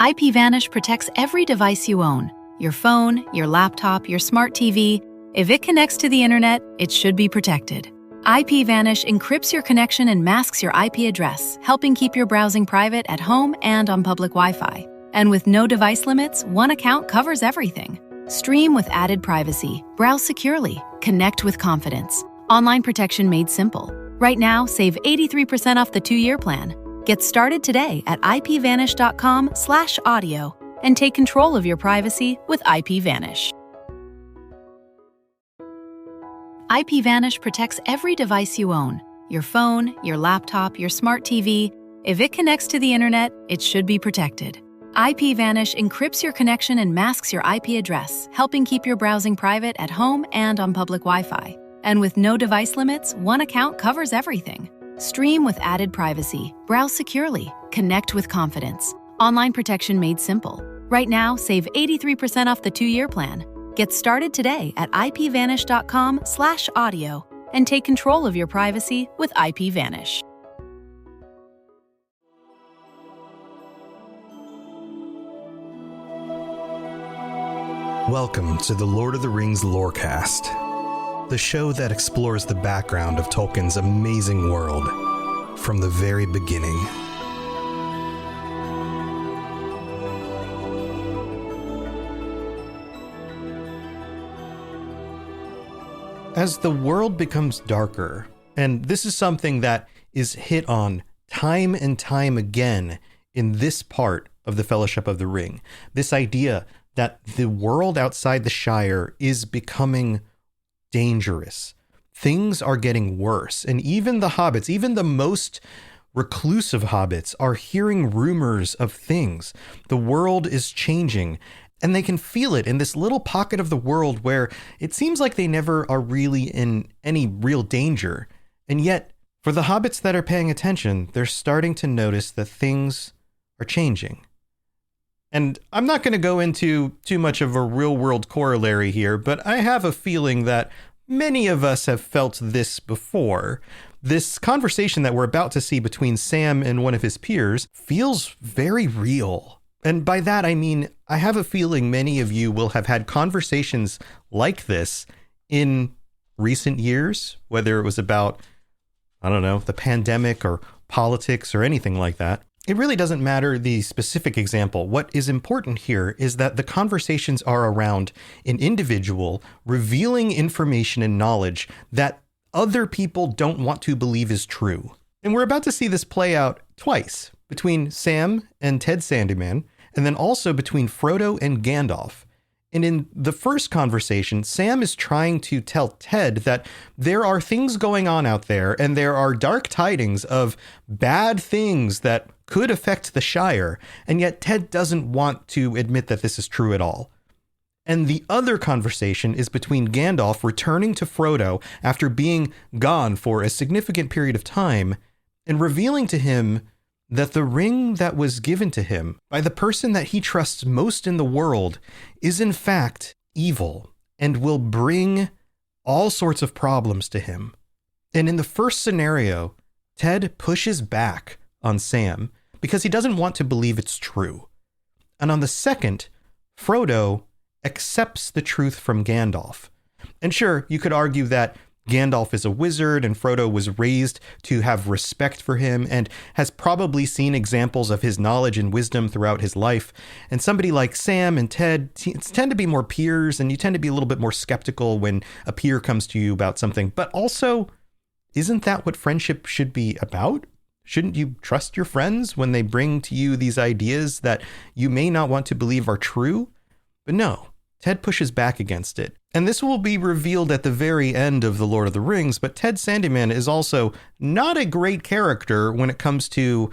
IPVanish protects every device you own. Your phone, your laptop, your smart TV. If it connects to the internet, it should be protected. IPVanish encrypts your connection and masks your IP address, helping keep your browsing private at home and on public Wi-Fi. And with no device limits, one account covers everything. Stream with added privacy, browse securely, connect with confidence. Online protection made simple. Right now, save 83% off the 2-year plan. Get started today at ipvanish.com/audio and take control of your privacy with IPVanish. IPVanish protects every device you own. Your phone, your laptop, your smart TV. If it connects to the internet, it should be protected. IPVanish encrypts your connection and masks your IP address, helping keep your browsing private at home and on public Wi-Fi. And with no device limits, one account covers everything. Stream with added privacy, browse securely, connect with confidence. Online protection made simple. Right now, save 83% off the 2-year plan. Get started today at ipvanish.com/audio and take control of your privacy with IPVanish. Welcome to the Lord of the Rings Lorecast, the show that explores the background of Tolkien's amazing world from the very beginning. As the world becomes darker, and this is something that is hit on time and time again in this part of the Fellowship of the Ring, this idea that the world outside the Shire is becoming dangerous. Things are getting worse. And even the hobbits, even the most reclusive hobbits, are hearing rumors of things. The world is changing, and they can feel it in this little pocket of the world where it seems like they never are really in any real danger. And yet, for the hobbits that are paying attention, they're starting to notice that things are changing. And I'm not going to go into too much of a real-world corollary here, but I have a feeling that many of us have felt this before. This conversation that we're about to see between Sam and one of his peers feels very real. And by that, I mean, I have a feeling many of you will have had conversations like this in recent years, whether it was about, I don't know, the pandemic or politics or anything like that. It really doesn't matter the specific example. What is important here is that the conversations are around an individual revealing information and knowledge that other people don't want to believe is true. And we're about to see this play out twice, between Sam and Ted Sandyman, and then also between Frodo and Gandalf. And in the first conversation, Sam is trying to tell Ted that there are things going on out there, and there are dark tidings of bad things that could affect the Shire, and yet Ted doesn't want to admit that this is true at all. And the other conversation is between Gandalf returning to Frodo after being gone for a significant period of time and revealing to him that the ring that was given to him by the person that he trusts most in the world is in fact evil and will bring all sorts of problems to him. And in the first scenario, Ted pushes back on Sam because he doesn't want to believe it's true. And on the second, Frodo accepts the truth from Gandalf. And sure, you could argue that Gandalf is a wizard and Frodo was raised to have respect for him and has probably seen examples of his knowledge and wisdom throughout his life. And somebody like Sam and Ted tend to be more peers, and you tend to be a little bit more skeptical when a peer comes to you about something. But also, isn't that what friendship should be about? Shouldn't you trust your friends when they bring to you these ideas that you may not want to believe are true? But no, Ted pushes back against it. And this will be revealed at the very end of The Lord of the Rings, but Ted Sandyman is also not a great character when it comes to,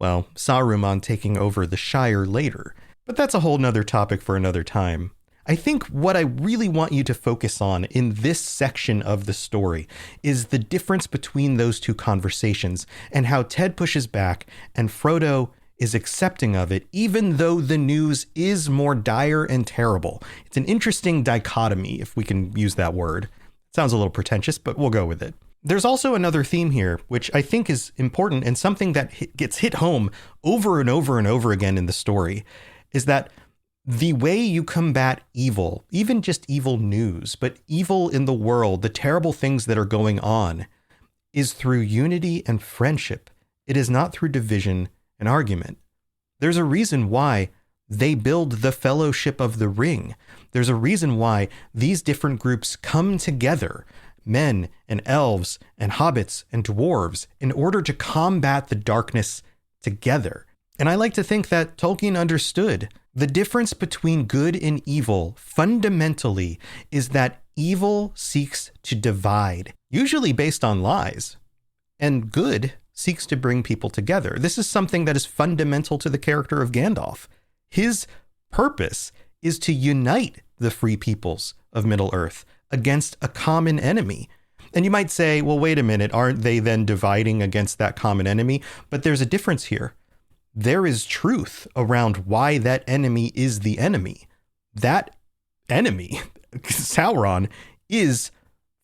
well, Saruman taking over the Shire later. But that's a whole nother topic for another time. I think what I really want you to focus on in this section of the story is the difference between those two conversations and how Ted pushes back and Frodo is accepting of it, even though the news is more dire and terrible. It's an interesting dichotomy, if we can use that word. It sounds a little pretentious, but we'll go with it. There's also another theme here, which I think is important and something that gets hit home over and over and over again in the story, is that the way you combat evil, even just evil news, but evil in the world, the terrible things that are going on, is through unity and friendship. It is not through division and argument. There's a reason why they build the Fellowship of the Ring. There's a reason why these different groups come together, men and elves and hobbits and dwarves, in order to combat the darkness together. And I like to think that Tolkien understood the difference between good and evil fundamentally is that evil seeks to divide, usually based on lies, and good seeks to bring people together. This is something that is fundamental to the character of Gandalf. His purpose is to unite the free peoples of Middle-earth against a common enemy. And you might say, well, wait a minute, aren't they then dividing against that common enemy? But there's a difference here. There is truth around why that enemy is the enemy. That enemy, Sauron, is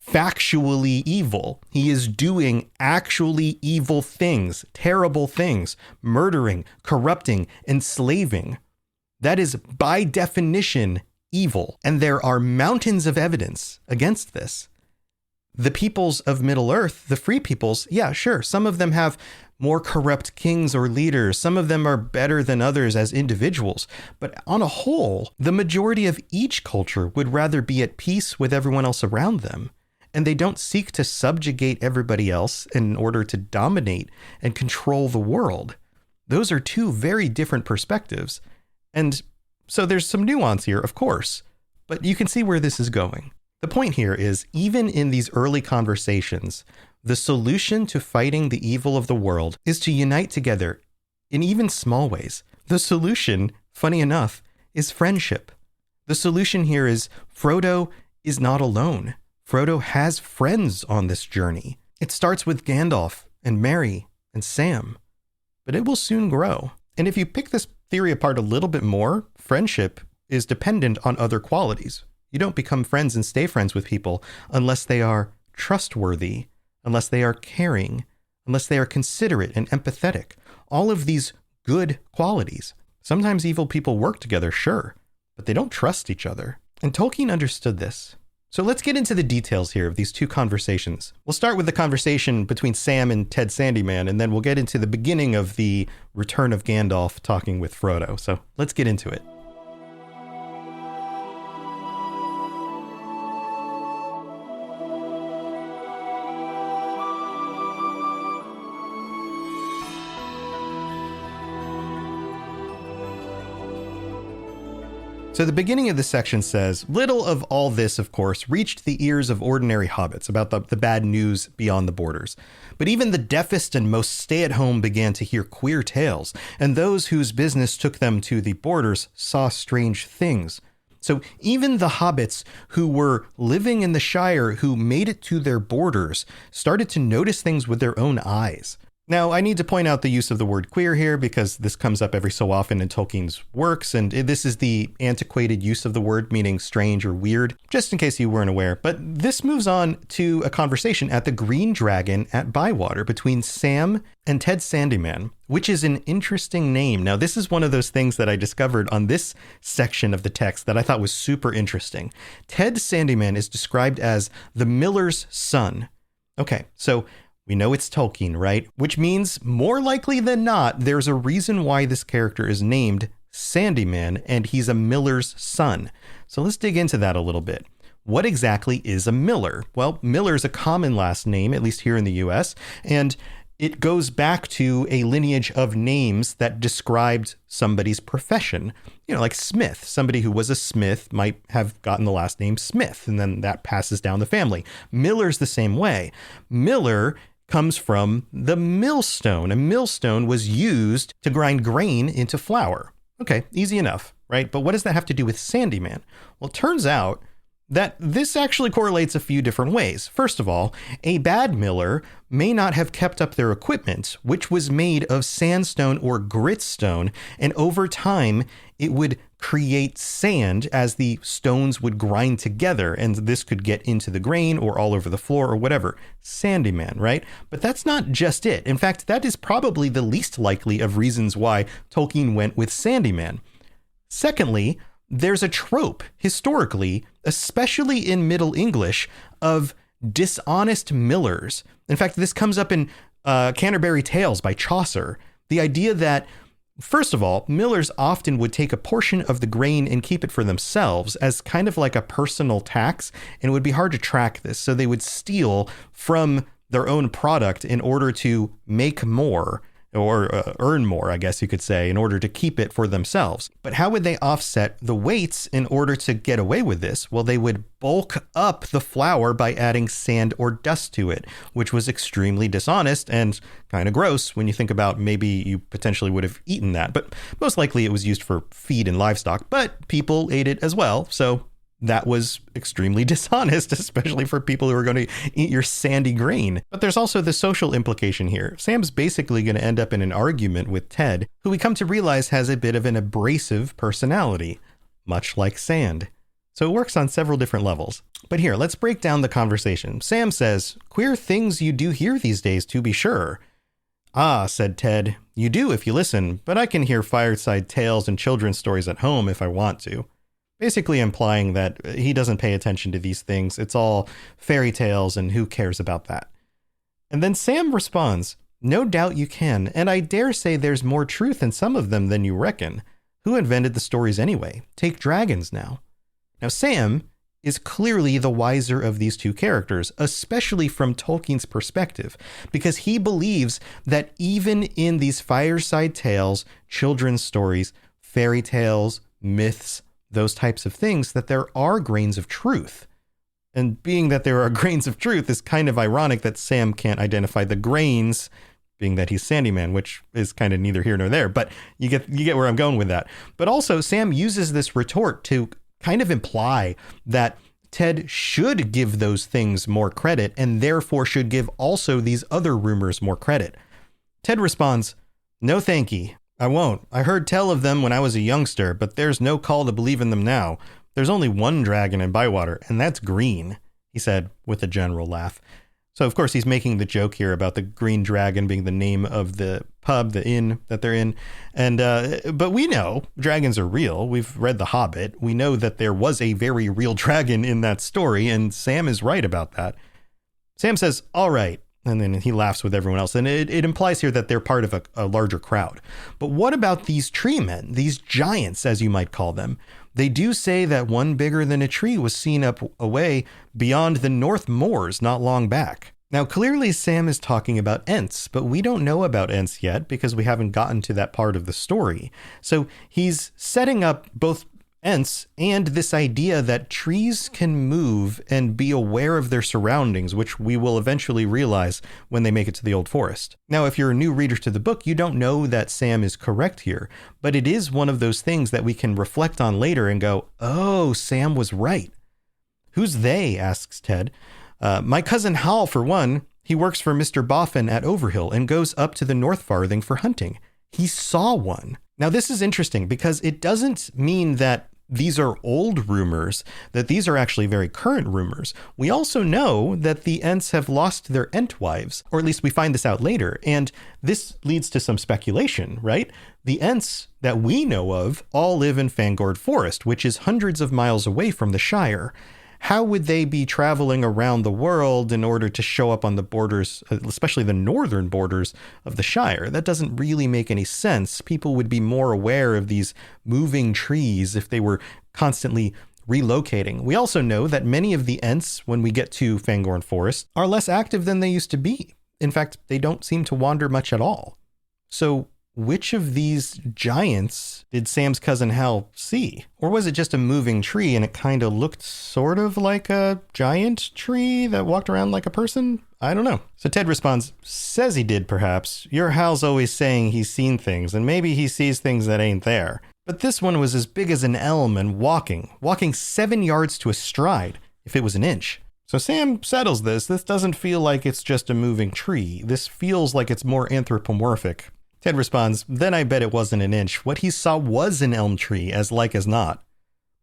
factually evil. He is doing actually evil things, terrible things, murdering, corrupting, enslaving. That is, by definition, evil. And there are mountains of evidence against this. The peoples of Middle-earth, the free peoples, yeah, sure, some of them have more corrupt kings or leaders. Some of them are better than others as individuals. But on a whole, the majority of each culture would rather be at peace with everyone else around them. And they don't seek to subjugate everybody else in order to dominate and control the world. Those are two very different perspectives. And so there's some nuance here, of course, but you can see where this is going. The point here is, even in these early conversations, the solution to fighting the evil of the world is to unite together in even small ways. The solution, funny enough, is friendship. The solution here is Frodo is not alone. Frodo has friends on this journey. It starts with Gandalf and Merry and Sam, but it will soon grow. And if you pick this theory apart a little bit more, friendship is dependent on other qualities. You don't become friends and stay friends with people unless they are trustworthy, unless they are caring, unless they are considerate and empathetic. All of these good qualities. Sometimes evil people work together, sure, but they don't trust each other. And Tolkien understood this. So let's get into the details here of these two conversations. We'll start with the conversation between Sam and Ted Sandyman, and then we'll get into the beginning of the return of Gandalf talking with Frodo. So let's get into it. So the beginning of this section says, little of all this, of course, reached the ears of ordinary hobbits about the bad news beyond the borders. But even the deafest and most stay-at-home began to hear queer tales, and those whose business took them to the borders saw strange things. So even the hobbits who were living in the Shire, who made it to their borders, started to notice things with their own eyes. Now, I need to point out the use of the word queer here because this comes up every so often in Tolkien's works, and this is the antiquated use of the word, meaning strange or weird, just in case you weren't aware. But this moves on to a conversation at the Green Dragon at Bywater between Sam and Ted Sandyman, which is an interesting name. Now, this is one of those things that I discovered on this section of the text that I thought was super interesting. Ted Sandyman is described as the miller's son. Okay, so we know it's Tolkien, right? Which means more likely than not, there's a reason why this character is named Sandyman and he's a miller's son. So let's dig into that a little bit. What exactly is a miller? Well, miller is a common last name, at least here in the US, and it goes back to a lineage of names that described somebody's profession. You know, like Smith. Somebody who was a smith might have gotten the last name Smith, and then that passes down the family. Miller's the same way. Miller comes from the millstone. A millstone was used to grind grain into flour. Okay, easy enough, right? But what does that have to do with Sandyman? Well, it turns out that this actually correlates a few different ways. First of all, a bad miller may not have kept up their equipment, which was made of sandstone or gritstone, and over time, it would create sand as the stones would grind together, and this could get into the grain or all over the floor or whatever. Sandyman, right? But that's not just it. In fact, that is probably the least likely of reasons why Tolkien went with Sandyman. Secondly, there's a trope historically, especially in Middle English, of dishonest millers. In fact, this comes up in Canterbury Tales by Chaucer. The idea that, first of all, millers often would take a portion of the grain and keep it for themselves as kind of like a personal tax, and it would be hard to track this. So they would steal from their own product in order to make more, or earn more, I guess you could say, in order to keep it for themselves. But how would they offset the weights in order to get away with this? Well, they would bulk up the flour by adding sand or dust to it, which was extremely dishonest and kind of gross when you think about maybe you potentially would have eaten that. But most likely it was used for feed and livestock, but people ate it as well. So that was extremely dishonest, especially for people who are going to eat your sandy grain. But there's also the social implication here. Sam's basically going to end up in an argument with Ted, who we come to realize has a bit of an abrasive personality, much like sand. So it works on several different levels. But here, let's break down the conversation. Sam says, "Queer things you do hear these days, to be sure." "Ah," said Ted, "you do if you listen, but I can hear fireside tales and children's stories at home if I want to." Basically implying that he doesn't pay attention to these things. It's all fairy tales, and who cares about that? And then Sam responds, "No doubt you can, and I dare say there's more truth in some of them than you reckon. Who invented the stories anyway? Take dragons now." Now Sam is clearly the wiser of these two characters, especially from Tolkien's perspective, because he believes that even in these fireside tales, children's stories, fairy tales, myths, those types of things, that there are grains of truth. And being that there are grains of truth is kind of ironic that Sam can't identify the grains, being that he's Sandyman, which is kind of neither here nor there, but you get where I'm going with that. But also Sam uses this retort to kind of imply that Ted should give those things more credit and therefore should give also these other rumors more credit. Ted responds, "No thanky. I won't. I heard tell of them when I was a youngster, but there's no call to believe in them now. There's only one dragon in Bywater, and that's green," he said with a general laugh. So, of course, he's making the joke here about the Green Dragon being the name of the pub, the inn that they're in. And but we know dragons are real. We've read The Hobbit. We know that there was a very real dragon in that story, and Sam is right about that. Sam says, "All right." And then he laughs with everyone else. And it implies here that they're part of a larger crowd. But what about these tree men, these giants, as you might call them? They do say that one bigger than a tree was seen up away beyond the North Moors not long back. Now, clearly Sam is talking about Ents, but we don't know about Ents yet because we haven't gotten to that part of the story. So he's setting up both Ents and this idea that trees can move and be aware of their surroundings, which we will eventually realize when they make it to the Old Forest. Now, if you're a new reader to the book, you don't know that Sam is correct here, but it is one of those things that we can reflect on later and go, "Oh, Sam was right." "Who's they?" asks Ted. My cousin Hal, for one. He works for Mr. Boffin at Overhill and goes up to the North Farthing for hunting. He saw one." Now, this is interesting because it doesn't mean that these are old rumors, that these are actually very current rumors. We also know that the Ents have lost their Entwives, or at least we find this out later. And this leads to some speculation, right? The Ents that we know of all live in Fangord Forest, which is hundreds of miles away from the Shire. How would they be traveling around the world in order to show up on the borders, especially the northern borders of the Shire? That doesn't really make any sense. People would be more aware of these moving trees if they were constantly relocating. We also know that many of the Ents, when we get to Fangorn Forest, are less active than they used to be. In fact, they don't seem to wander much at all. So which of these giants did Sam's cousin Hal see? Or was it just a moving tree and it kind of looked sort of like a giant tree that walked around like a person? I don't know. So Ted responds, "Says he did, perhaps. Your Hal's always saying he's seen things, and maybe he sees things that ain't there. But this one was as big as an elm and walking 7 yards to a stride, if it was an inch." So Sam settles this. This doesn't feel like it's just a moving tree. This feels like it's more anthropomorphic. Ted responds, "Then I bet it wasn't an inch. What he saw was an elm tree, as like as not.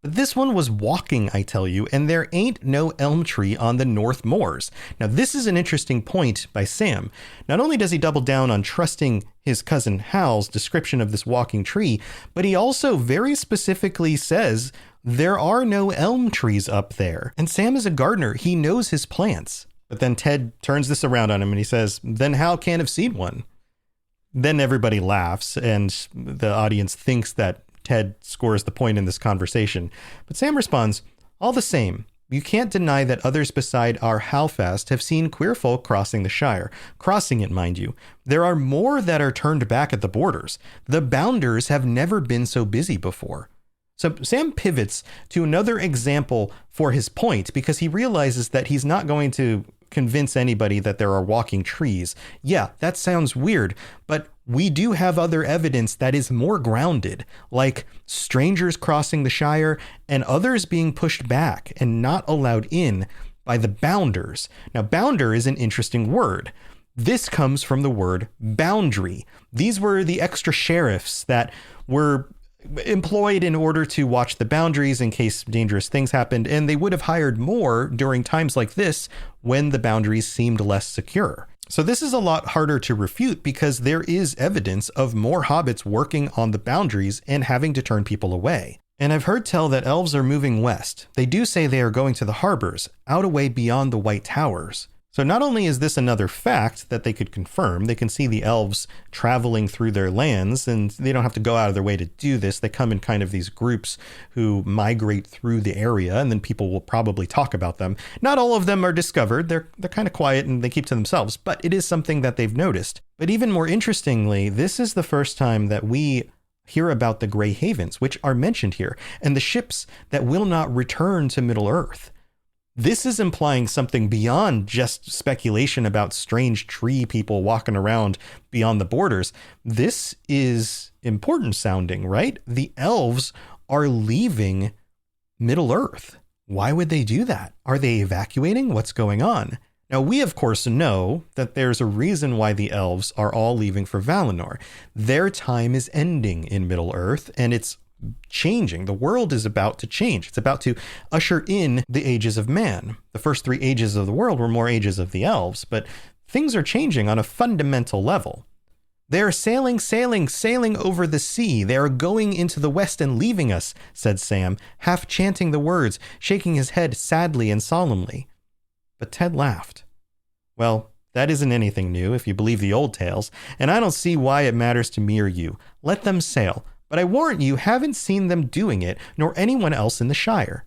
But this one was walking, I tell you, and there ain't no elm tree on the North Moors." Now, this is an interesting point by Sam. Not only does he double down on trusting his cousin Hal's description of this walking tree, but he also very specifically says there are no elm trees up there. And Sam is a gardener. He knows his plants. But then Ted turns this around on him and he says, "Then Hal can't have seen one." Then everybody laughs and the audience thinks that Ted scores the point in this conversation. But Sam responds, "All the same, you can't deny that others beside our Halfast have seen queer folk crossing the Shire. Crossing it, mind you. There are more that are turned back at the borders. The Bounders have never been so busy before." So Sam pivots to another example for his point because he realizes that he's not going to convince anybody that there are walking trees. Yeah, that sounds weird, but we do have other evidence that is more grounded, like strangers crossing the Shire and others being pushed back and not allowed in by the Bounders. Now, bounder is an interesting word. This comes from the word boundary. These were the extra sheriffs that were employed in order to watch the boundaries in case dangerous things happened, and they would have hired more during times like this when the boundaries seemed less secure. So this is a lot harder to refute because there is evidence of more hobbits working on the boundaries and having to turn people away. And I've heard tell that elves are moving west. They do say they are going to the harbors, out away beyond the White Towers. So not only is this another fact that they could confirm, they can see the elves traveling through their lands, and they don't have to go out of their way to do this. They come in kind of these groups who migrate through the area, and then people will probably talk about them. Not all of them are discovered. They're kind of quiet and they keep to themselves, but it is something that they've noticed. But even more interestingly, this is the first time that we hear about the Grey Havens, which are mentioned here, and the ships that will not return to Middle-earth. This is implying something beyond just speculation about strange tree people walking around beyond the borders. This is important sounding, right? The elves are leaving Middle-earth. Why would they do that? Are they evacuating? What's going on? Now, we, of course, know that there's a reason why the elves are all leaving for Valinor. Their time is ending in Middle-earth, and it's changing. The world is about to change. It's about to usher in the ages of man. The first 3 ages of the world were more ages of the elves, but things are changing on a fundamental level. They are sailing over the sea. They are going into the west and leaving us, said Sam, half chanting the words, shaking his head sadly and solemnly. But Ted laughed. Well, that isn't anything new if you believe the old tales, and I don't see why it matters to me or you. Let them sail. But I warrant you haven't seen them doing it, nor anyone else in the Shire.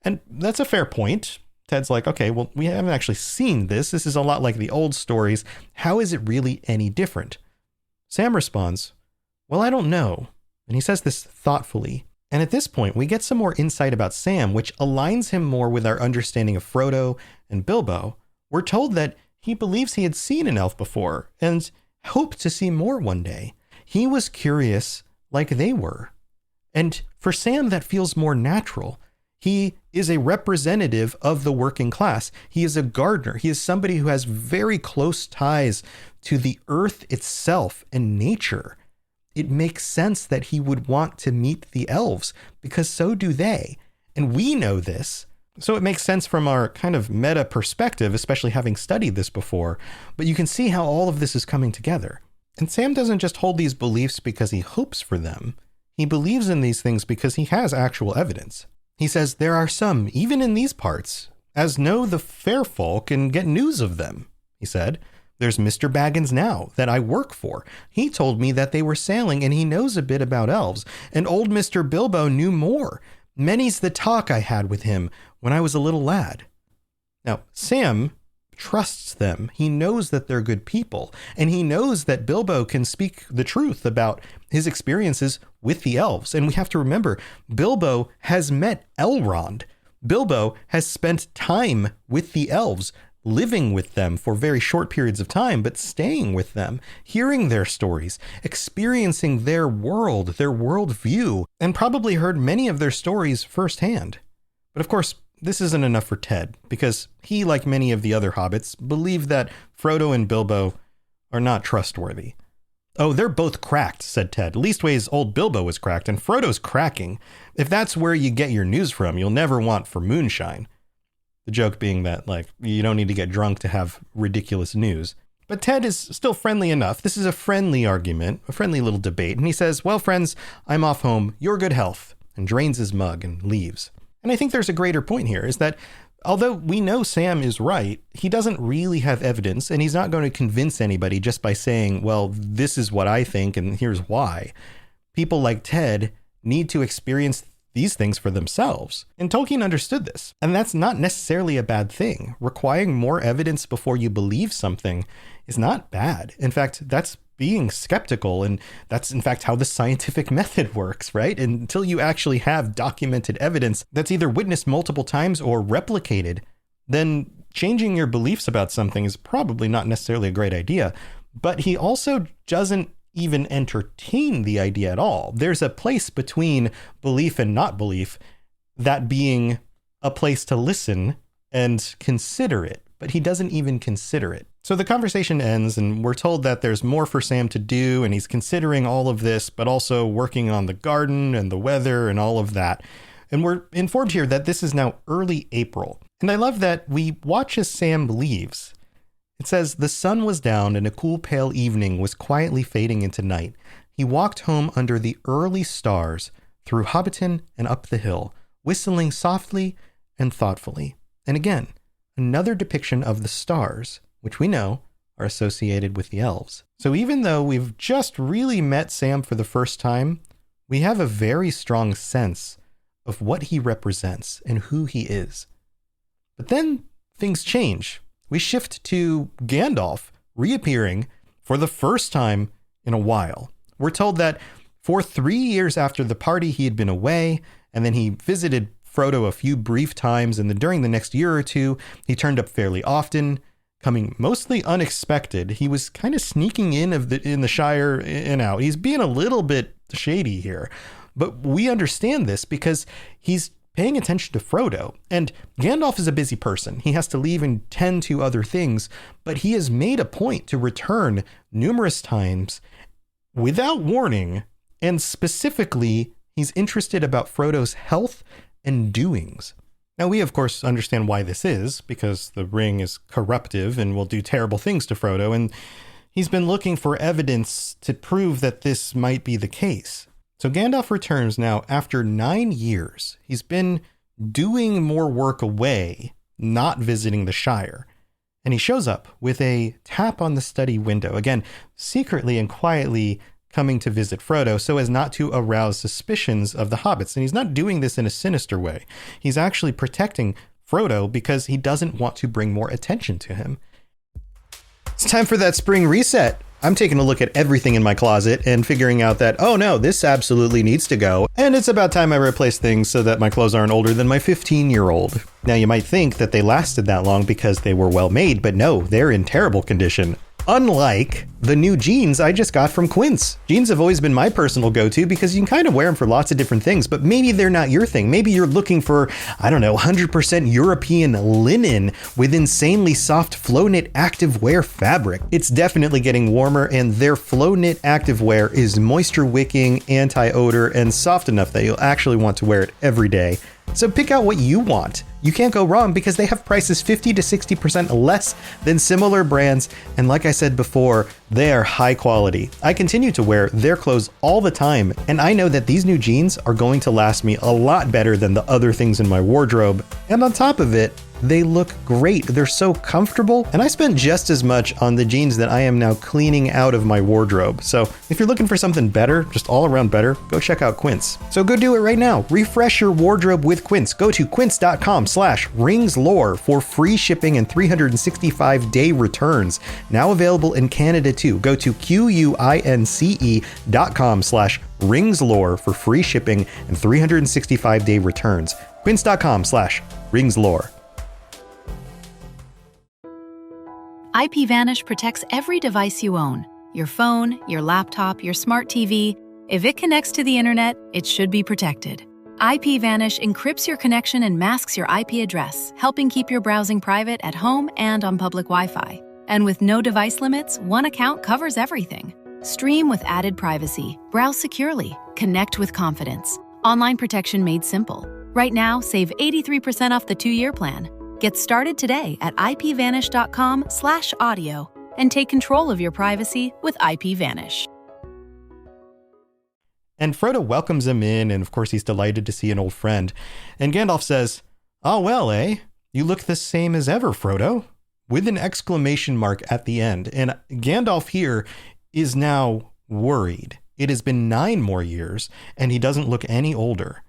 And that's a fair point. Ted's like, okay, well, we haven't actually seen this. This is a lot like the old stories. How is it really any different? Sam responds, well, I don't know. And he says this thoughtfully. And at this point, we get some more insight about Sam, which aligns him more with our understanding of Frodo and Bilbo. We're told that he believes he had seen an elf before and hoped to see more one day. He was curious like they were. And for Sam, that feels more natural. He is a representative of the working class. He is a gardener. He is somebody who has very close ties to the earth itself and nature. It makes sense that he would want to meet the elves because so do they. And we know this. So it makes sense from our kind of meta perspective, especially having studied this before. But you can see how all of this is coming together. And Sam doesn't just hold these beliefs because he hopes for them. He believes in these things because he has actual evidence. He says, there are some, even in these parts, as know the fair folk and get news of them, he said. There's Mr. Baggins now that I work for. He told me that they were sailing and he knows a bit about elves. And old Mr. Bilbo knew more. Many's the talk I had with him when I was a little lad. Now, Sam trusts them. He knows that they're good people, and he knows that Bilbo can speak the truth about his experiences with the elves. And we have to remember, Bilbo has met Elrond. Bilbo has spent time with the elves, living with them for very short periods of time, but staying with them, hearing their stories, experiencing their world, their worldview, and probably heard many of their stories firsthand. But of course, this isn't enough for Ted, because he, like many of the other hobbits, believe that Frodo and Bilbo are not trustworthy. "Oh, they're both cracked," said Ted. "Leastways old Bilbo was cracked, and Frodo's cracking. If that's where you get your news from, you'll never want for moonshine." The joke being that, like, you don't need to get drunk to have ridiculous news. But Ted is still friendly enough. This is a friendly argument, a friendly little debate. And he says, "Well, friends, I'm off home. Your good health," and drains his mug and leaves. And I think there's a greater point here, is that although we know Sam is right, he doesn't really have evidence, and he's not going to convince anybody just by saying, "Well, this is what I think, and here's why." People like Ted need to experience these things for themselves. And Tolkien understood this. And that's not necessarily a bad thing. Requiring more evidence before you believe something is not bad. In fact, that's being skeptical. And that's, in fact, how the scientific method works, right? Until you actually have documented evidence that's either witnessed multiple times or replicated, then changing your beliefs about something is probably not necessarily a great idea. But he also doesn't even entertain the idea at all. There's a place between belief and not belief, that being a place to listen and consider it, but he doesn't even consider it. So the conversation ends and we're told that there's more for Sam to do and he's considering all of this, but also working on the garden and the weather and all of that. And we're informed here that this is now early April. And I love that we watch as Sam leaves. It says, "The sun was down and a cool pale evening was quietly fading into night. He walked home under the early stars, through Hobbiton and up the hill, whistling softly and thoughtfully." And again, another depiction of the stars, which we know are associated with the elves. So even though we've just really met Sam for the first time, we have a very strong sense of what he represents and who he is. But then things change. We shift to Gandalf reappearing for the first time in a while. We're told that for 3 years after the party, he had been away, and then he visited Frodo a few brief times, and then during the next year or two, he turned up fairly often, coming mostly unexpected. He was kind of sneaking in the Shire and out. He's being a little bit shady here, but we understand this because he's paying attention to Frodo. And Gandalf is a busy person. He has to leave and tend to other things, but he has made a point to return numerous times without warning. And specifically, he's interested about Frodo's health and doings. Now, we, of course, understand why this is, because the ring is corruptive and will do terrible things to Frodo. And he's been looking for evidence to prove that this might be the case. So Gandalf returns now after 9 years. He's been doing more work away, not visiting the Shire. And he shows up with a tap on the study window, again, secretly and quietly coming to visit Frodo so as not to arouse suspicions of the hobbits. And he's not doing this in a sinister way. He's actually protecting Frodo because he doesn't want to bring more attention to him. It's time for that spring reset. I'm taking a look at everything in my closet and figuring out that, oh no, this absolutely needs to go. And it's about time I replace things so that my clothes aren't older than my 15-year-old. Now you might think that they lasted that long because they were well made, but no, they're in terrible condition. Unlike the new jeans I just got from Quince. Jeans have always been my personal go-to because you can kind of wear them for lots of different things, but maybe they're not your thing. Maybe you're looking for, 100% European linen with insanely soft flow knit activewear fabric. It's definitely getting warmer, and their flow knit activewear is moisture wicking, anti-odor, and soft enough that you'll actually want to wear it every day. So pick out what you want. You can't go wrong because they have prices 50 to 60% less than similar brands. And like I said before, they are high quality. I continue to wear their clothes all the time, and I know that these new jeans are going to last me a lot better than the other things in my wardrobe. And on top of it, they look great. They're so comfortable. And I spent just as much on the jeans that I am now cleaning out of my wardrobe. So if you're looking for something better, just all around better, go check out Quince. So go do it right now. Refresh your wardrobe with Quince. Go to quince.com/ringslore for free shipping and 365-day returns. Now available in Canada too. Go to quince.com/ringslore for free shipping and 365-day returns. Quince.com/ringslore. IPVanish protects every device you own. Your phone, your laptop, your smart TV. If it connects to the internet, it should be protected. IPVanish encrypts your connection and masks your IP address, helping keep your browsing private at home and on public Wi-Fi. And with no device limits, one account covers everything. Stream with added privacy, browse securely, connect with confidence. Online protection made simple. Right now, save 83% off the 2-year plan. Get started today at ipvanish.com/audio and take control of your privacy with IPVanish. And Frodo welcomes him in, and of course he's delighted to see an old friend. And Gandalf says, "Ah, well, eh? You look the same as ever, Frodo," with an exclamation mark at the end. And Gandalf here is now worried. It has been 9 more years, and he doesn't look any older.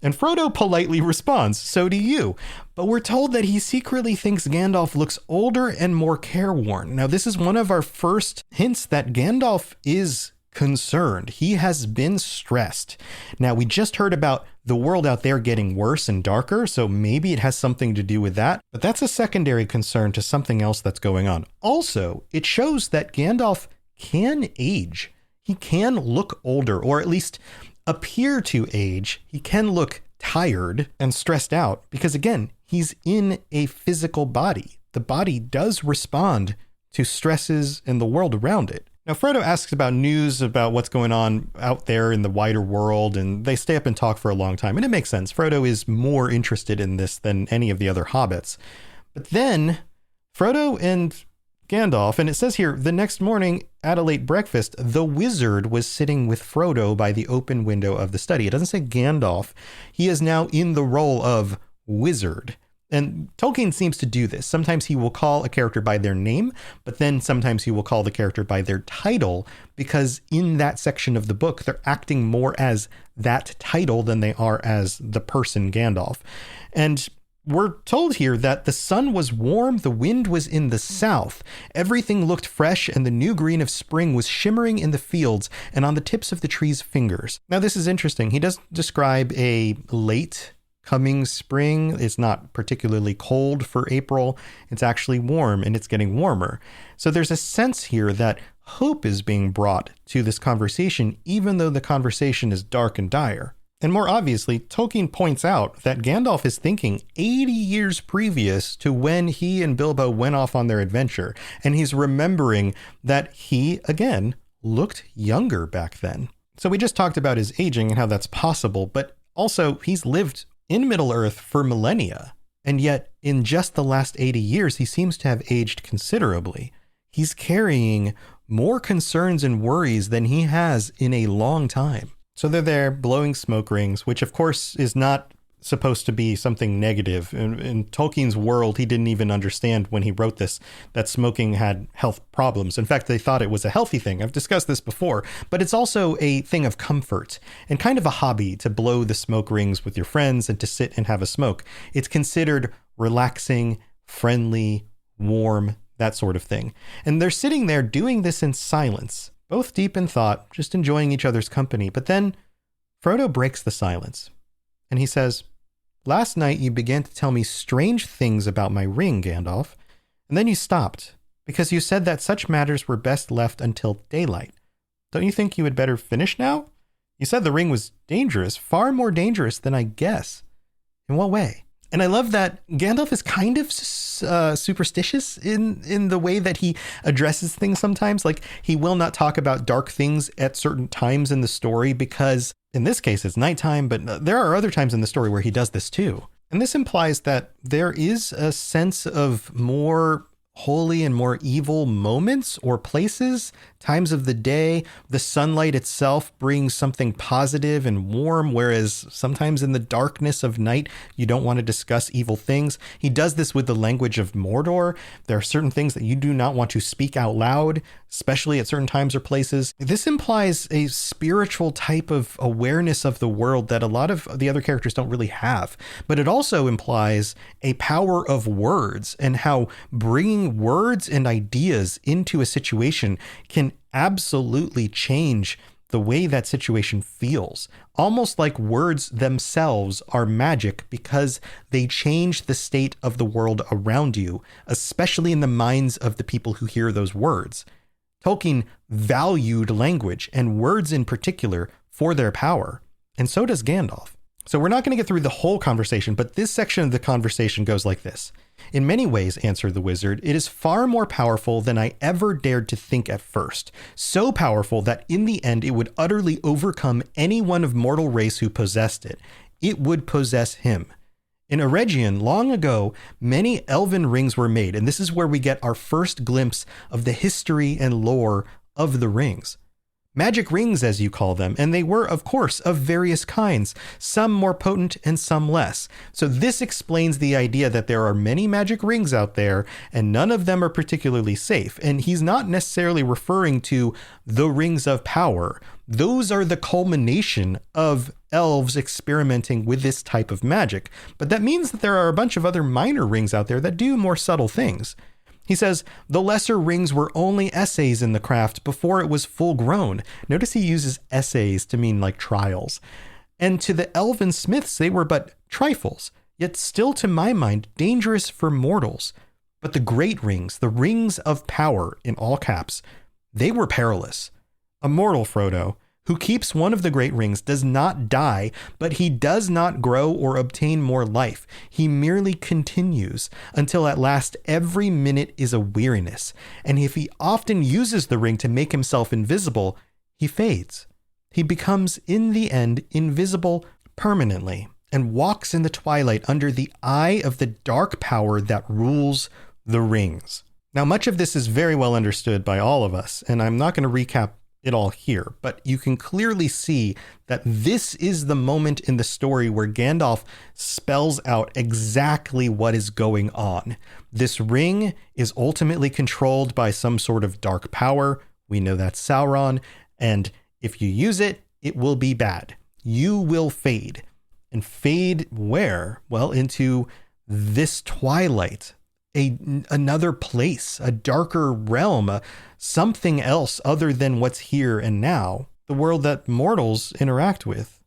And Frodo politely responds, "So do you." But we're told that he secretly thinks Gandalf looks older and more careworn. Now, this is one of our first hints that Gandalf is concerned. He has been stressed. Now, we just heard about the world out there getting worse and darker, so maybe it has something to do with that. But that's a secondary concern to something else that's going on. Also, it shows that Gandalf can age. He can look older, or at least appear to age. He can look tired and stressed out because, again, he's in a physical body. The body does respond to stresses in the world around it. Now, Frodo asks about news about what's going on out there in the wider world, and they stay up and talk for a long time. And it makes sense. Frodo is more interested in this than any of the other hobbits. But then Frodo and Gandalf, and it says here, the next morning at a late breakfast, the wizard was sitting with Frodo by the open window of the study. It doesn't say Gandalf. He is now in the role of wizard. And Tolkien seems to do this. Sometimes he will call a character by their name, but then sometimes he will call the character by their title, because in that section of the book, they're acting more as that title than they are as the person Gandalf. And we're told here that the sun was warm, the wind was in the south, everything looked fresh, and the new green of spring was shimmering in the fields and on the tips of the trees' fingers. Now, this is interesting. He does describe a late coming spring. It's not particularly cold for April. It's actually warm, and it's getting warmer. So there's a sense here that hope is being brought to this conversation, even though the conversation is dark and dire. And more obviously, Tolkien points out that Gandalf is thinking 80 years previous to when he and Bilbo went off on their adventure. And he's remembering that he, again, looked younger back then. So we just talked about his aging and how that's possible, but also he's lived in Middle-earth for millennia. And yet, in just the last 80 years, he seems to have aged considerably. He's carrying more concerns and worries than he has in a long time. So they're there blowing smoke rings, which of course is not supposed to be something negative. In Tolkien's world, he didn't even understand when he wrote this, that smoking had health problems. In fact, they thought it was a healthy thing. I've discussed this before, but it's also a thing of comfort and kind of a hobby to blow the smoke rings with your friends and to sit and have a smoke. It's considered relaxing, friendly, warm, that sort of thing. And they're sitting there doing this in silence, both deep in thought, just enjoying each other's company. But then Frodo breaks the silence and he says, "Last night you began to tell me strange things about my ring, Gandalf, and then you stopped because you said that such matters were best left until daylight. Don't you think you had better finish now? You said the ring was dangerous, far more dangerous than I guess. In what way?" And I love that Gandalf is kind of superstitious in the way that he addresses things sometimes. Like, he will not talk about dark things at certain times in the story because in this case it's nighttime, but there are other times in the story where he does this too. And this implies that there is a sense of more holy and more evil moments or places, times of the day. The sunlight itself brings something positive and warm, whereas sometimes in the darkness of night, you don't want to discuss evil things. He does this with the language of Mordor. There are certain things that you do not want to speak out loud, especially at certain times or places. This implies a spiritual type of awareness of the world that a lot of the other characters don't really have. But it also implies a power of words and how bringing words and ideas into a situation can absolutely change the way that situation feels. Almost like words themselves are magic because they change the state of the world around you, especially in the minds of the people who hear those words. Tolkien valued language and words in particular for their power, and so does Gandalf. So we're not going to get through the whole conversation, but this section of the conversation goes like this. In many ways, answered the wizard, it is far more powerful than I ever dared to think at first. So powerful that in the end, it would utterly overcome anyone of mortal race who possessed it. It would possess him. In Eregion, long ago, many elven rings were made, and this is where we get our first glimpse of the history and lore of the rings. Magic rings, as you call them, and they were, of course, of various kinds, some more potent and some less. So this explains the idea that there are many magic rings out there, and none of them are particularly safe. And he's not necessarily referring to the rings of power. Those are the culmination of elves experimenting with this type of magic. But that means that there are a bunch of other minor rings out there that do more subtle things. He says, the lesser rings were only essays in the craft before it was full grown. Notice he uses essays to mean like trials. And to the elven smiths, they were but trifles, yet still to my mind, dangerous for mortals. But the great rings, the rings of power in all caps, they were perilous. A mortal, Frodo, who keeps one of the great rings does not die, but he does not grow or obtain more life. He merely continues until at last every minute is a weariness. And if he often uses the ring to make himself invisible, he fades. He becomes in the end invisible permanently and walks in the twilight under the eye of the dark power that rules the rings. Now, much of this is very well understood by all of us, and I'm not going to recap it all here, but you can clearly see that this is the moment in the story where Gandalf spells out exactly what is going on. This ring is ultimately controlled by some sort of dark power. We know that's Sauron, and if you use it, it will be bad. You will fade. And fade where? Well, into this twilight, another place, a darker realm, something else other than what's here and now, the world that mortals interact with.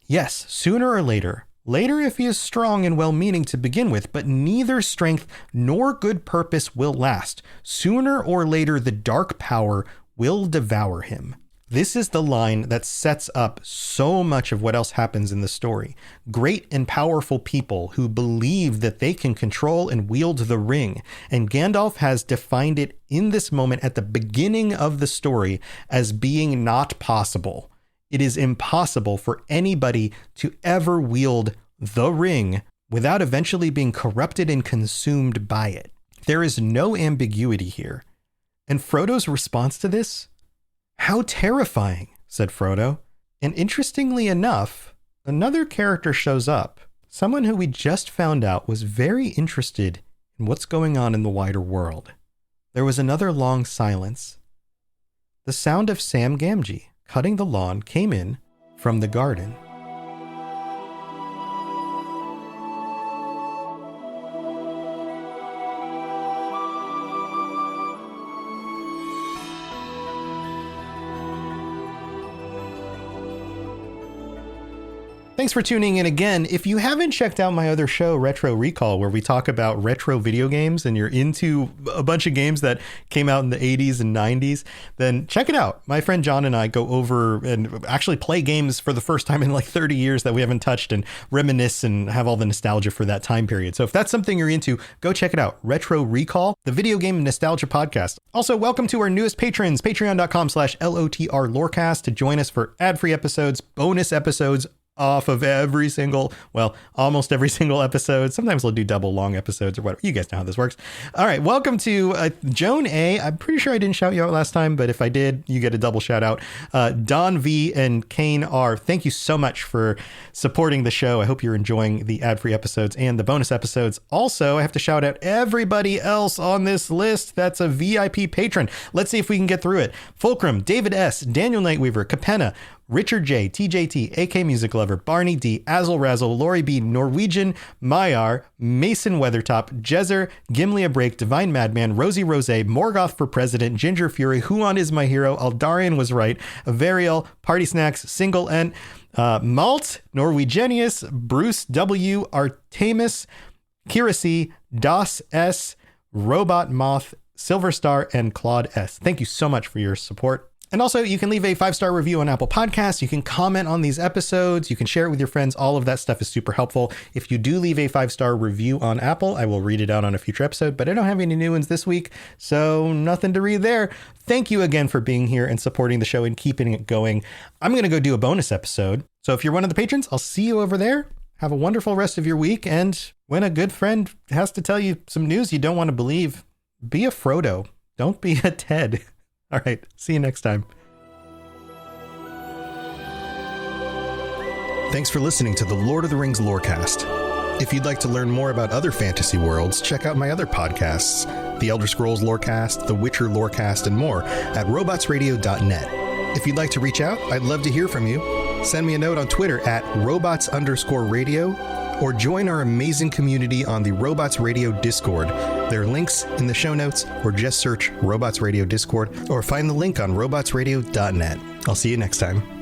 Yes, sooner or later if he is strong and well-meaning to begin with, but neither strength nor good purpose will last. Sooner or later, the dark power will devour him. This is the line that sets up so much of what else happens in the story. Great and powerful people who believe that they can control and wield the ring. And Gandalf has defined it in this moment at the beginning of the story as being not possible. It is impossible for anybody to ever wield the ring without eventually being corrupted and consumed by it. There is no ambiguity here. And Frodo's response to this? How terrifying, said Frodo. And interestingly enough, another character shows up. Someone who we just found out was very interested in what's going on in the wider world. There was another long silence. The sound of Sam Gamgee cutting the lawn came in from the garden. Thanks for tuning in again. If you haven't checked out my other show, Retro Recall, where we talk about retro video games and you're into a bunch of games that came out in the 80s and 90s, then check it out. My friend John and I go over and actually play games for the first time in like 30 years that we haven't touched and reminisce and have all the nostalgia for that time period. So if that's something you're into, go check it out. Retro Recall, the video game nostalgia podcast. Also, welcome to our newest patrons, patreon.com/LOTR Lorecast, to join us for ad-free episodes, bonus episodes, off of almost every single episode. Sometimes we'll do double long episodes or whatever. You guys know how this works. All right. Welcome to Joan A. I'm pretty sure I didn't shout you out last time, but if I did, you get a double shout out. Don V and Kane R. Thank you so much for supporting the show. I hope you're enjoying the ad-free episodes and the bonus episodes. Also, I have to shout out everybody else on this list that's a VIP patron. Let's see if we can get through it. Fulcrum, David S., Daniel Nightweaver, Capenna, Richard J, TJT, AK Music Lover, Barney D, Azzle Razzle, Lori B, Norwegian, Mayar, Mason Weathertop, Jezer, Gimli a Break, Divine Madman, Rosie Rose, Morgoth for President, Ginger Fury, Huon is my hero, Aldarian was right, Avariel, Party Snacks, Single Ent, Malt, Norwegianius, Bruce W, Artemis, Kirasi, Das S, Robot Moth, Silver Star, and Claude S. Thank you so much for your support. And also, you can leave a 5-star review on Apple Podcasts. You can comment on these episodes. You can share it with your friends. All of that stuff is super helpful. If you do leave a 5-star review on Apple, I will read it out on a future episode, but I don't have any new ones this week, so nothing to read there. Thank you again for being here and supporting the show and keeping it going. I'm going to go do a bonus episode. So if you're one of the patrons, I'll see you over there. Have a wonderful rest of your week. And when a good friend has to tell you some news you don't want to believe, be a Frodo. Don't be a Ted. All right. See you next time. Thanks for listening to the Lord of the Rings Lorecast. If you'd like to learn more about other fantasy worlds, check out my other podcasts, The Elder Scrolls Lorecast, The Witcher Lorecast, and more at robotsradio.net. If you'd like to reach out, I'd love to hear from you. Send me a note on Twitter at robots_radio, or join our amazing community on the Robots Radio Discord. There are links in the show notes, or just search Robots Radio Discord, or find the link on robotsradio.net. I'll see you next time.